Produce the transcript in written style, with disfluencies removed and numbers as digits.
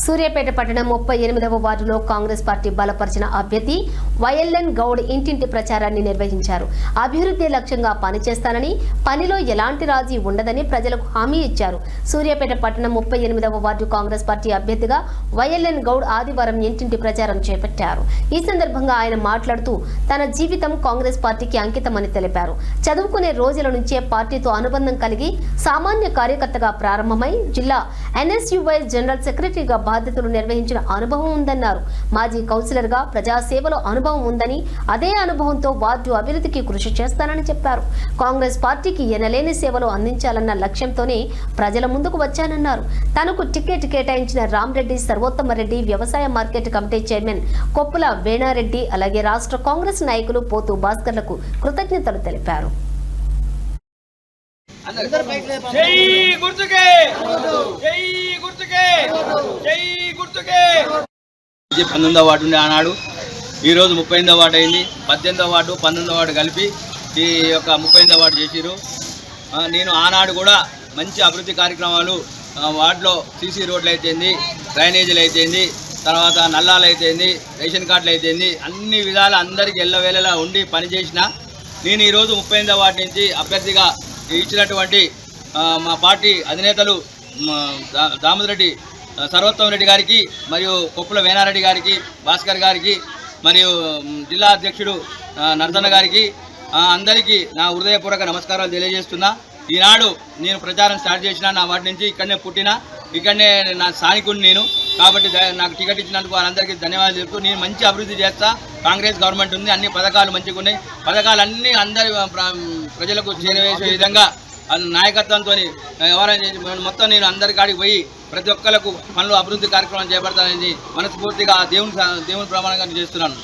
సూర్యాపేట పట్టణం 38వ వార్డులో కాంగ్రెస్ పార్టీ బలపరిచిన అభ్యర్థి వైఎల్ఎన్ గౌడ్ ఇంటింటి ప్రచారాన్ని నిర్వహించారు. అభివృద్ధి లక్ష్యంగా పనిచేస్తానని, పనిలో ఎలాంటి రాజీ ఉండదని ప్రజలకు హామీ ఇచ్చారు. సూర్యాపేట పట్టణం 38వ వార్డు కాంగ్రెస్ పార్టీ అభ్యర్థిగా వైఎల్ఎన్ గౌడ్ ఆదివారం ఇంటింటి ప్రచారం చేపట్టారు. ఈ సందర్భంగా ఆయన మాట్లాడుతూ తన జీవితం కాంగ్రెస్ పార్టీకి అంకితమని తెలిపారు. చదువుకునే రోజుల నుంచే పార్టీతో అనుబంధం కలిగి సామాన్య కార్యకర్తగా ప్రారంభమై జిల్లా NSUY జనరల్ సెక్రటరీగా బాధ్యతలు నిర్వహించిన అనుభవం ఉందన్నారు. మాజీ కౌన్సిలర్ గా ప్రజాసేవలో అనుభవం ఉందని, అదే అనుభవంతో వార్డు అభివృద్ధికి కృషి చేస్తానని చెప్పారు. కాంగ్రెస్ పార్టీకి ఎనలేని సేవలు అందించాలన్న లక్ష్యంతోనే ప్రజల ముందుకు వచ్చానన్నారు. తనకు టికెట్ కేటాయించిన రామరెడ్డి సర్వోత్తమరెడ్డి, వ్యవసాయ market committee chairman Koppula Venareddy, అలాగే రాష్ట్ర కాంగ్రెస్ నాయకులు పోతు భాస్కర్లకు కృతజ్ఞతలు తెలిపారు. 19వ వార్డు ఉండే ఆనాడు ఈరోజు 38వ వార్డు అయింది. 18వ వార్డు 19వ వార్డు కలిపి ఈ యొక్క 38వ వార్డు చేసిరు. నేను ఆనాడు కూడా మంచి అభివృద్ధి కార్యక్రమాలు వార్డులో సీసీ రోడ్లు అయితేంది, డ్రైనేజీలు అయితేంది, తర్వాత నల్లాలు అయితేంది, రేషన్ కార్డులు అయితేంది, అన్ని విధాలు అందరికీ ఎల్లవేళలా ఉండి పనిచేసిన నేను ఈరోజు 38వ వార్డు నుంచి అభ్యర్థిగా ఇచ్చినటువంటి మా పార్టీ అధినేతలు దామోదరెడ్డి సర్వోత్తమరెడ్డి గారికి, మరియు కొప్పుల వేణారెడ్డి గారికి, భాస్కర్ గారికి, మరియు జిల్లా అధ్యక్షుడు నర్సన్న గారికి అందరికీ నా హృదయపూర్వక నమస్కారాలు తెలియజేస్తున్నా. ఈనాడు నేను ప్రచారం స్టార్ట్ చేసిన నా వాటి నుంచి ఇక్కడనే పుట్టిన, ఇక్కడనే నా స్థానికుడిని నేను కాబట్టి నాకు టికెట్ ఇచ్చినందుకు వాళ్ళందరికీ ధన్యవాదాలు చెప్తూ నేను మంచి అభివృద్ధి చేస్తా. కాంగ్రెస్ గవర్నమెంట్ ఉంది, అన్ని పథకాలు మంచిగా ఉన్నాయి. పథకాలన్నీ అందరి ప్రజలకు చేరవేసే విధంగా నాయకత్వంతో ఎవరైనా మొత్తం నేను అందరి కాడికి పోయి ప్రతి ఒక్కరికి పనులు అభివృద్ధి కార్యక్రమం చేపడతానని మనస్ఫూర్తిగా దేవుని ప్రమాణంగా చేస్తున్నాను.